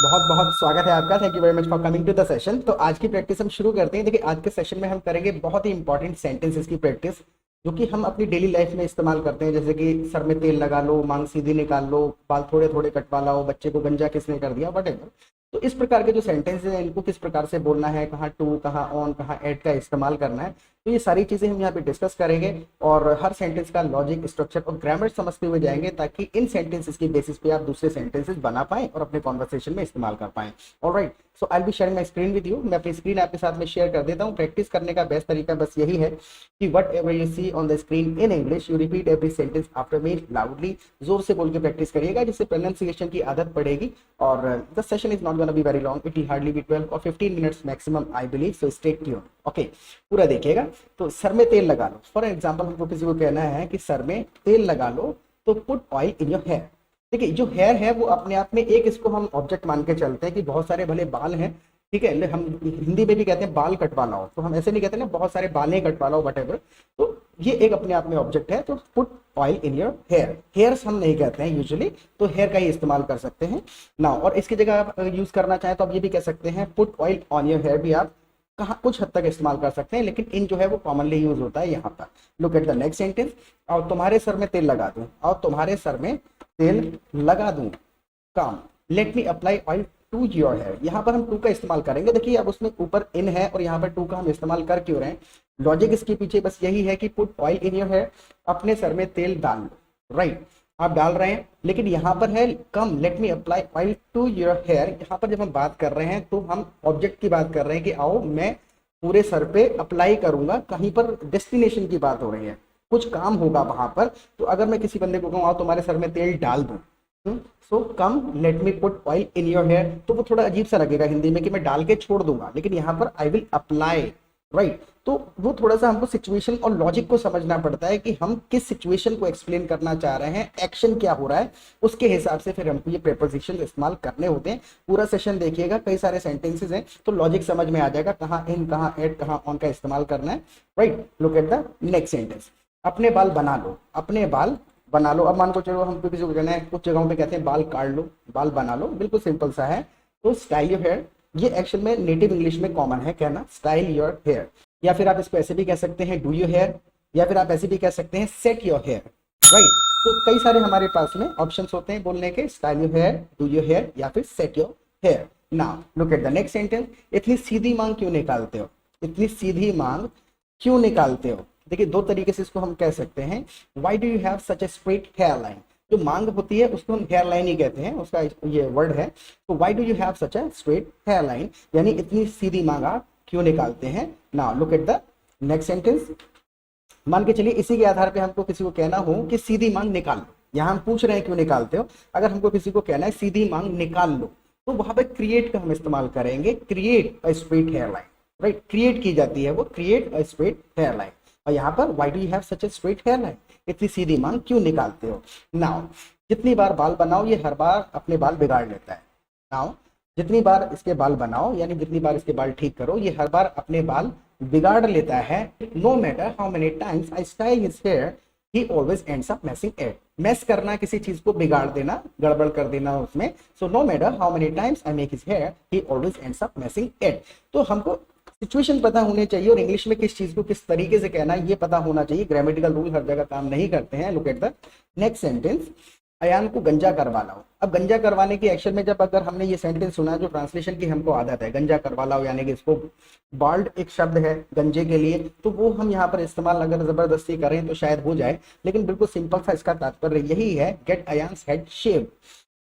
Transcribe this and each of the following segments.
बहुत बहुत स्वागत है आपका। Thank you very much for coming to the session. तो आज की प्रैक्टिस हम शुरू करते हैं। देखिए, आज के सेशन में हम करेंगे बहुत ही इंपॉर्टेंट सेंटेंसेस की प्रैक्टिस, जो कि हम अपनी डेली लाइफ में इस्तेमाल करते हैं। जैसे कि सर में तेल लगा लो, मांग सीधी निकाल लो, बाल थोड़े थोड़े कटवा लाओ, बच्चे को गंजा किसने कर दिया, वट। तो इस प्रकार के जो सेंटेंसेस हैं, इनको किस प्रकार से बोलना है, कहाँ टू, कहाँ ऑन, कहाँ एट का इस्तेमाल करना है, तो ये सारी चीजें हम यहाँ पे डिस्कस करेंगे। और हर सेंटेंस का लॉजिक, स्ट्रक्चर और ग्रामर समझते हुए जाएंगे, ताकि इन सेंटेंसेस की बेसिस पे आप दूसरे सेंटेंसेस बना पाएं और अपने कॉन्वर्सेशन में इस्तेमाल कर पाएं। Alright, so I will be sharing my screen with you. मैं अपनी स्क्रीन आपके साथ में शेयर कर देता हूँ। प्रैक्टिस करने का बेस्ट तरीका बस यही है कि whatever you see on the screen in English, you repeat every sentence after me loudly. जोर से बोल के प्रैक्टिस करिएगा, जिससे प्रोनाउंसिएशन की आदत पड़ेगी। और the session is not gonna be very long, it will hardly be 12 और 15 minutes maximum, I believe. So stay tuned. Okay, पूरा देखिएगा। तो सर में तेल लगा लो, फॉर एग्जाम्पल हमको किसी को कहना है कि सर में तेल लगा लो, तो put oil in your hair. देखिए, जो हेयर है वो अपने आप में एक, इसको हम ऑब्जेक्ट मान के चलते हैं कि बहुत सारे भले बाल हैं, ठीक है। हम हिंदी में भी कहते हैं बाल कटवा लाओ, तो हम ऐसे नहीं कहते ना बहुत सारे बालें कटवा लाओ, वट एवर। तो ये एक अपने आप में ऑब्जेक्ट है। तो put oil in your hair, hairs हम नहीं कहते हैं यूजुअली, तो हेयर का ही इस्तेमाल कर सकते हैं ना। और इसकी जगह आप यूज करना चाहें तो आप ये भी कह सकते हैं put oil on your hair, भी आप कहाँ कुछ हद तक इस्तेमाल कर सकते हैं, लेकिन इन जो है वो कॉमनली यूज होता है यहाँ पर। Look at the next sentence. और तुम्हारे सर में तेल लगा दूं, और तुम्हारे सर में तेल लगा दूं, काम let me apply oil to your hair. यहाँ पर हम टू का इस्तेमाल करेंगे। देखिए, अब उसमें ऊपर इन है और यहाँ पर टू का हम इस्तेमाल कर क्यों रहे हैं, लॉजिक इसके पीछे बस यही है कि put oil in your hair, अपने सर में तेल डाल लो। राइट, आप डाल रहे हैं, लेकिन यहाँ पर है come let me apply oil to your hair. यहाँ पर जब हम बात कर रहे हैं तो हम ऑब्जेक्ट की बात कर रहे हैं कि आओ मैं पूरे सर पे अप्लाई करूंगा। कहीं पर डेस्टिनेशन की बात हो रही है, कुछ काम होगा वहां पर। तो अगर मैं किसी बंदे को कहूँ आओ तुम्हारे सर में तेल डाल दूं, so come let me put oil in your hair, तो वो थोड़ा अजीब सा लगेगा हिंदी में कि मैं डाल के छोड़ दूंगा, लेकिन यहाँ पर आई विल अप्लाई। राइट, तो वो थोड़ा सा हमको सिचुएशन और लॉजिक को समझना पड़ता है कि हम किस सिचुएशन को एक्सप्लेन करना चाह रहे हैं, एक्शन क्या हो रहा है, उसके हिसाब से फिर हमको ये प्रीपोजिशन इस्तेमाल करने होते हैं। पूरा सेशन देखिएगा, कई सारे सेंटेंसेस हैं, तो लॉजिक समझ में आ जाएगा कहाँ इन, कहाँ एट, कहाँ ऑन का इस्तेमाल करना है। Right, look at the next sentence. अपने बाल बना लो, अपने बाल बना लो। अब मान को चलो हमको किसी को कहना है, कुछ जगहों पे कहते हैं बाल काट लो, बाल बना लो, बिल्कुल सिंपल सा है। तो स्टाइल योर हेयर, ये एक्शन में नेटिव इंग्लिश में कॉमन है कहना स्टाइल योर हेयर, या फिर आप इसको ऐसे भी कह सकते हैं डू योर हेयर, या फिर आप ऐसे भी कह सकते हैं सेट योर हेयर। राइट, तो कई सारे हमारे पास में ऑप्शंस होते हैं बोलने के, style your hair, do your hair, या फिर set your hair. Now look at the next sentence. इतनी सीधी मांग क्यों निकालते हो, इतनी सीधी मांग क्यों निकालते हो। देखिए, दो तरीके से इसको हम कह सकते हैं। Why do you have such a straight hair line, जो मांग होती है उसको हम हेयर लाइन ही कहते हैं, उसका ये वर्ड है। तो why do you have such a straight hair line, यानी इतनी सीधी मांग आप क्यों निकालते हैं। Now look at the next sentence. मान के चलिए इसी के आधार पे हमको किसी को कहना हो कि सीधी मांग निकाल लो, यहाँ हम पूछ रहे हैं क्यों निकालते हो। अगर हमको किसी को कहना है सीधी मांग निकाल लो, तो वहां पे क्रिएट का हम इस्तेमाल करेंगे, create a straight hair line. Right, create की जाती है वो, create a straight hair line. और यहाँ पर why do you have such a straight hair line, इतनी सीधी मांग क्यों निकालते हो। नाउ जितनी बार बाल बनाओ, ये हर बार अपने बाल बिगाड़ लेता है। नाउ जितनी बार इसके बाल बनाओ, यानी जितनी बार इसके बाल ठीक करो, ये हर बार अपने बाल बिगाड़ लेता है। No matter how many times I style his hair, he always ends up messing it. Mess करना, किसी चीज को बिगाड़ देना, गड़बड़ कर देना उसमें। So no matter how many times I make his hair, he always ends up messing it. तो हमको सिचुएशन पता होने चाहिए, और इंग्लिश में किस चीज को किस तरीके से कहना है ये पता होना चाहिए। ग्रामेटिकल रूल हर जगह काम नहीं करते हैं। Look at the next sentence. Ayaan को गंजा करवा लाओ। अब गंजा करवाने की एक्शन में जब अगर हमने ये सेंटेंस सुना, जो ट्रांसलेशन की हमको आदत है, गंजा करवा लाओ यानी कि इसको बाल्ड एक शब्द है गंजे के लिए, तो वो हम यहाँ पर इस्तेमाल अगर जबरदस्ती करें तो शायद हो जाए, लेकिन बिल्कुल सिंपल सा इसका तात्पर्य यही है, गेट अयान्स हेड शेव।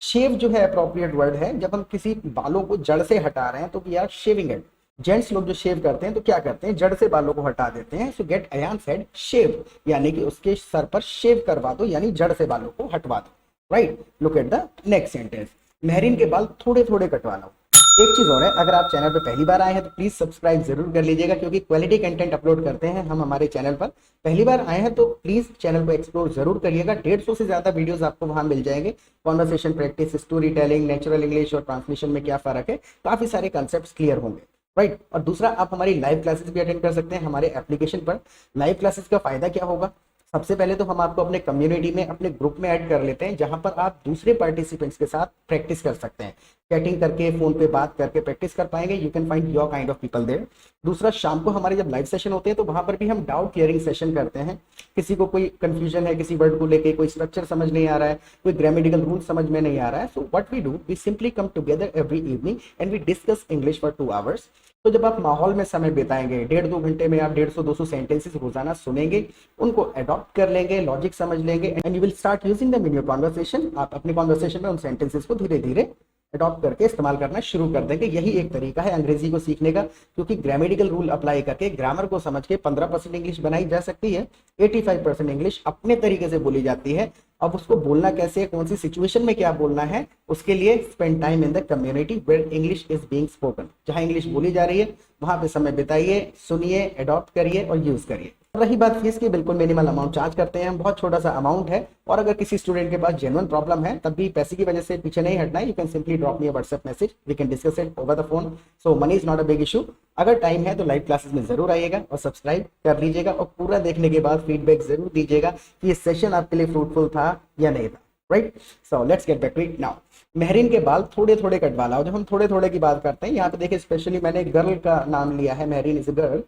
शेव जो है अप्रोप्रिएट वर्ड है, जब हम किसी बालों को जड़ से हटा रहे हैं तो we are shaving it. Gents लोग जो शेव करते हैं तो क्या करते हैं, जड़ से बालों को हटा देते हैं। सो गेट अयान्स हेड शेव, यानी कि उसके सर पर शेव करवा दो, यानी जड़ से बालों को हटवा दो। Right, look at the next sentence. Mehreen के बाल थोड़े थोड़े कटवा लो। एक चीज और है, अगर आप चैनल पे पहली बार आए हैं तो प्लीज सब्सक्राइब जरूर कर लीजिएगा, क्योंकि क्वालिटी कंटेंट अपलोड करते हैं हम हमारे चैनल पर। पहली बार आए हैं तो प्लीज चैनल को एक्सप्लोर जरूर करिएगा। 150 से ज्यादा वीडियोस आपको वहां मिल जाएंगे। Conversation practice, story telling, natural English और ट्रांसलेशन में क्या फर्क है, काफी सारे कंसेप्ट क्लियर होंगे। राइट, और दूसरा, आप हमारी लाइव क्लासेस भी अटेंड कर सकते हैं हमारे एप्लीकेशन पर। लाइव क्लासेस का फायदा क्या होगा, सबसे पहले तो हम आपको अपने कम्युनिटी में, अपने ग्रुप में ऐड कर लेते हैं, जहां पर आप दूसरे पार्टिसिपेंट्स के साथ प्रैक्टिस कर सकते हैं। चैटिंग करके, फोन पे बात करके प्रैक्टिस कर पाएंगे। You can find your kind of people there. दूसरा, शाम को हमारे जब लाइव सेशन होते हैं तो वहां पर भी हम डाउट क्लियरिंग सेशन करते हैं। किसी को कोई कंफ्यूजन है किसी वर्ड को लेके, कोई स्ट्रक्चर समझ नहीं आ रहा है, कोई ग्रामेटिकल रूल समझ में नहीं आ रहा है, so what we do, we simply come together every evening and we discuss English for 2 hours. तो जब आप माहौल में समय बिताएंगे, 1.5-2 घंटे में आप 150-200 सेंटेंसेस रोजाना सुनेंगे, उनको अडॉप्ट कर लेंगे, लॉजिक समझ लेंगे, and you will start using them in your conversation. आप अपनी कॉन्वर्सेशन में उन सेंटेंसेस को धीरे धीरे अडॉप्ट करके इस्तेमाल करना शुरू कर देंगे। यही एक तरीका है अंग्रेजी को सीखने का, क्योंकि ग्रामेटिकल रूल अप्लाई करके, ग्रामर को समझ के 15% इंग्लिश बनाई जा सकती है, 85% इंग्लिश अपने तरीके से बोली जाती है। अब उसको बोलना कैसे है, कौन सी सिचुएशन में क्या बोलना है, उसके लिए spend time in the community where English is being spoken. जहां इंग्लिश बोली जा रही है वहां पे समय बिताइए, सुनिए, अडॉप्ट करिए और यूज करिए। रही बात फीस की, बिल्कुल मिनिमल अमाउंट चार्ज करते हैं हम, बहुत छोटा सा अमाउंट है। और अगर किसी स्टूडेंट के पास जेन्युइन प्रॉब्लम है तब भी पैसे की वजह से पीछे नहीं हटना है। You can simply drop me a WhatsApp message, we can discuss it over the phone. So money is not a big issue. अगर टाइम है तो लाइव क्लासेस में जरूर आइएगा और सब्सक्राइब कर लीजिएगा, और पूरा देखने के बाद फीडबैक जरूर दीजिएगा कि ये सेशन आपके लिए फ्रूटफुल था या नहीं था। Right, so let's get back to it now. Mehreen के बाल थोड़े थोड़े कटवा लाओ। जब हम थोड़े थोड़े की बात करते हैं, यहाँ पे देखिए स्पेशली मैंने एक गर्ल का नाम लिया है, मेहरीन इज अ गर्ल।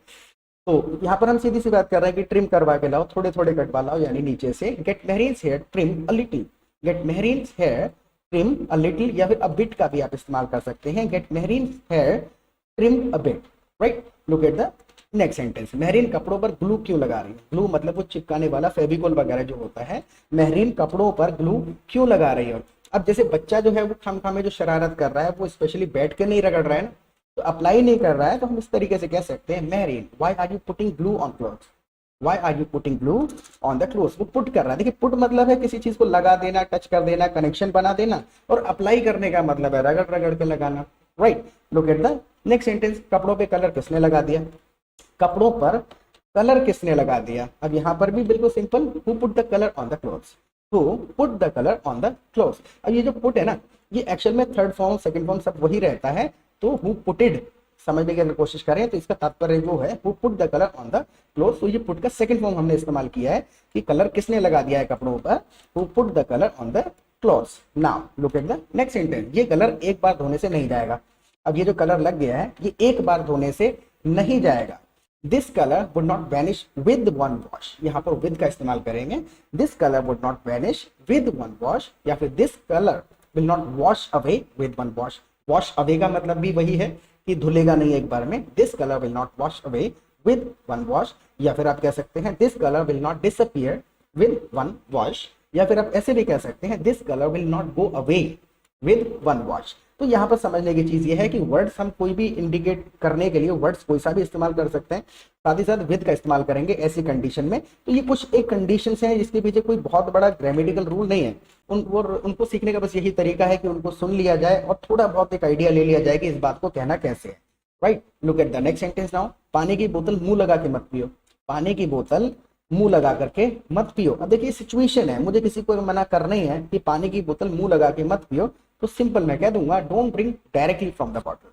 तो यहाँ पर हम सीधी सी बात कर रहे हैं कि ट्रिम करवा के लाओ, थोड़े थोड़े कटवा लाओ, यानी नीचे से। Get Mehreen's hair trim a little, get Mehreen's hair trim a little, या फिर अ बिट का भी आप इस्तेमाल कर सकते हैं। Get Mehreen's hair trim a bit. Right, look at the next sentence. Mehreen कपड़ों पर ग्लू क्यों लगा रही है? ग्लू मतलब वो चिपकाने वाला फेविकोल वगैरह जो होता है। मेहरीन कपड़ों पर ग्लू क्यों लगा रही है? अब जैसे बच्चा जो है वो खामखा में जो शरारत कर रहा है, वो स्पेशली बैठ के नहीं रगड़ रहा है ना, तो अप्लाई नहीं कर रहा है, तो हम इस तरीके से कह सकते हैं, Mehreen why are you putting glue on clothes, why are you putting glue on the clothes. वो पुट कर रहा है। देखिए, पुट मतलब है किसी चीज को लगा देना, टच कर देना, कनेक्शन बना देना, और अप्लाई करने का मतलब है रगड़ रगड़ के लगाना। Right, look at the next sentence. कपड़ों पे कलर किसने लगा दिया? कपड़ों पर कलर किसने लगा दिया? अब यहाँ पर भी बिल्कुल simple, who put the colour on the clothes, who put the colour on the clothes. अब ये जो पुट है ना, ये एक्चुअल में थर्ड फॉर्म सेकंड फॉर्म सब वही रहता है। तो हु पुटेड समझने की अगर कोशिश करें तो इसका तात्पर्य जो है who put the colour on the clothes, तो ये पुट का सेकंड फॉर्म हमने इस्तेमाल किया है कि कलर किसने लगा दिया है कपड़ों पर, who put the colour on the clothes. Now look at the next sentence. ये कलर एक बार धोने से नहीं जाएगा। अब ये जो कलर लग गया है ये एक बार धोने से नहीं जाएगा। This colour would not vanish with one wash, यहाँ पर विद का इस्तेमाल करेंगे। This colour would not vanish with one wash, या फिर this colour will not wash away with one wash. Wash away का मतलब भी वही है कि धुलेगा नहीं एक बार में। This colour will not wash away with one wash, या फिर आप कह सकते हैं this colour will not disappear with one wash, या फिर आप ऐसे भी कह सकते हैं this colour will not go away with one wash. तो यहाँ पर समझने की चीज ये है कि वर्ड्स हम कोई भी इंडिकेट करने के लिए वर्ड्स कोई सा भी इस्तेमाल कर सकते हैं, साथ ही साथ विद का इस्तेमाल करेंगे ऐसी कंडीशन में। तो ये कुछ एक कंडीशंस हैं जिसके पीछे कोई बहुत बड़ा ग्रामेटिकल रूल नहीं है। उनको सीखने का बस यही तरीका है कि उनको सुन लिया जाए और थोड़ा बहुत एक आइडिया ले लिया जाए कि इस बात को कहना कैसे है। Right, look at the next sentence now. पानी की बोतल मुंह लगा के मत पियो, पानी की बोतल मुंह लगा करके मत पियो। अब देखिए सिचुएशन है, मुझे किसी को मना करना ही है कि पानी की बोतल मुंह लगा के मत पियो, तो सिंपल मैं कह दूंगा don't drink directly from the bottle,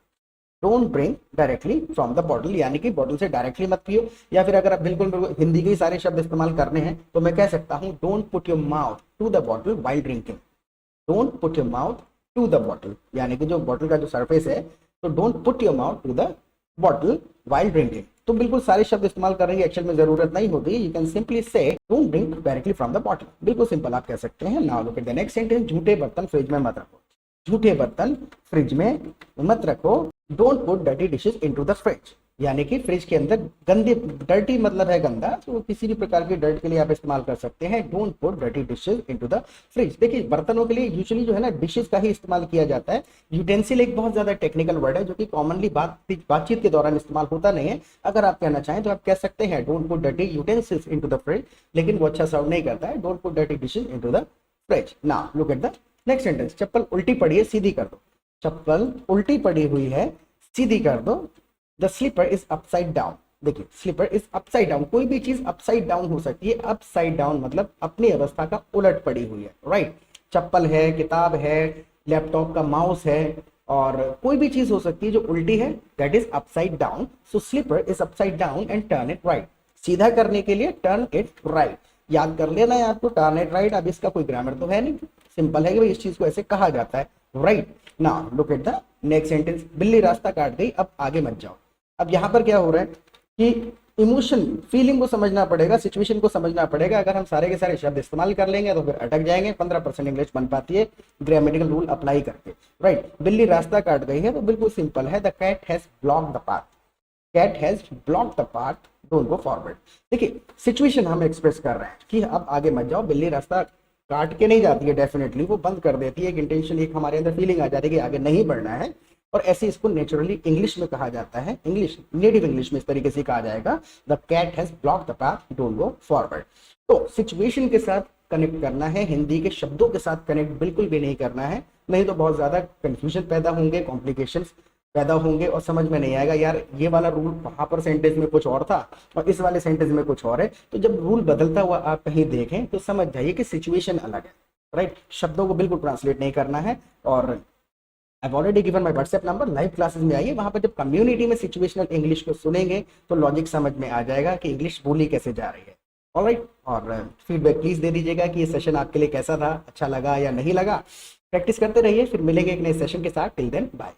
don't drink directly from the bottle, यानी कि बॉटल से डायरेक्टली मत पियो। या फिर अगर आप बिल्कुल हिंदी के ही सारे शब्द इस्तेमाल करने हैं तो मैं कह सकता हूँ don't put your mouth to the bottle while drinking, don't put your mouth to the bottle, यानी कि जो बॉटल का जो सरफेस है, तो don't put your mouth to the bottle while drinking. तो बिल्कुल सारे शब्द इस्तेमाल करने की एक्चुअल में जरूरत नहीं होती। यू कैन सिंपली से don't drink directly from the bottle, बिल्कुल सिंपल आप कह सकते हैं। Now look at the next sentence. झूठे बर्तन फ्रिज में मत रखो, झूठे बर्तन फ्रिज में मत रखो। Don't put dirty dishes into the fridge, यानी कि फ्रिज के अंदर गंदे, डर्टी मतलब है गंदा, तो किसी भी प्रकार की डर्ट के लिए आप इस्तेमाल कर सकते हैं। Don't put dirty dishes into the fridge. देखिए बर्तनों के लिए यूजुअली जो है ना डिशेस का ही इस्तेमाल किया जाता है। यूटेंसिल एक बहुत ज्यादा टेक्निकल वर्ड है जो कि कॉमनली बातचीत के दौरान इस्तेमाल होता नहीं है। अगर आप कहना चाहें तो आप कह सकते हैं don't put dirty utensils into the fridge, लेकिन वो अच्छा साउंड नहीं करता है। Don't put dirty dishes into the fridge. Now look at the next sentence. चप्पल उल्टी पड़ी है सीधी कर दो, चप्पल उल्टी पड़ी हुई है सीधी कर दो। The slipper is upside down, देखिए स्लीपर इज अपसाइड डाउन, कोई भी चीज अपसाइड डाउन हो सकती है। अपसाइड डाउन मतलब अपनी अवस्था का उलट पड़ी हुई है। राइट, चप्पल है, किताब है, लैपटॉप का माउस है, और कोई भी चीज हो सकती है जो उल्टी है, that is upside down. So slipper is upside down and turn it right, सीधा करने के लिए टर्न इट राइट। याद कर लेना है आपको, टर्न इट राइट। अब इसका कोई ग्रामर तो है नहीं, सिंपल है कि भाई इस चीज को ऐसे कहा जाता है, right. Now look at the next sentence, बिल्ली रास्ता काट गई, अब आगे मत जाओ। अब यहाँ पर क्या हो रहा है कि इमोशन, फीलिंग को समझना पड़ेगा, सिचुएशन को समझना पड़ेगा। अगर हम सारे के सारे शब्द इस्तेमाल कर लेंगे तो फिर अटक जाएंगे। 15% इंग्लिश बन पाती है ग्रामेटिकल रूल अप्लाई करके, राइट। बिल्ली रास्ता काट गई है तो बिल्कुल सिंपल है, the cat has blocked the path, cat has blocked the path, don't go forward. देखिए सिचुएशन हम एक्सप्रेस कर रहे हैं कि अब आगे मत जाओ। बिल्ली रास्ता काट के नहीं जाती है, डेफिनेटली वो बंद कर देती है, एक इंटेंशन, एक हमारे अंदर फीलिंग आ जाती है कि आगे नहीं बढ़ना है। और ऐसे इसको नेचुरली इंग्लिश में कहा जाता है, इंग्लिश नेटिव इंग्लिश में इस तरीके से कहा जाएगा, the cat has blocked the path, don't go forward. तो सिचुएशन के साथ कनेक्ट करना है, हिंदी के शब्दों के साथ कनेक्ट बिल्कुल भी नहीं करना है, नहीं तो बहुत ज्यादा कंफ्यूजन पैदा होंगे, कॉम्प्लिकेशंस पैदा होंगे और समझ में नहीं आएगा यार ये वाला रूल वहां पर सेंटेंस में कुछ और था और इस वाले सेंटेंस में कुछ और है। तो जब रूल बदलता हुआ आप कहीं देखें तो समझ जाइए कि सिचुएशन अलग है, राइट। शब्दों को बिल्कुल ट्रांसलेट नहीं करना है। और I already given my WhatsApp number, live classes में आइए, वहां पर जब कम्युनिटी में सिचुएशनल इंग्लिश को सुनेंगे तो लॉजिक समझ में आ जाएगा कि इंग्लिश बोली कैसे जा रही है, ऑलराइट। और फीडबैक प्लीज दे दीजिएगा कि ये सेशन आपके लिए कैसा था, अच्छा लगा या नहीं लगा। प्रैक्टिस करते रहिए, फिर मिलेंगे एक नए सेशन के साथ। Till then bye.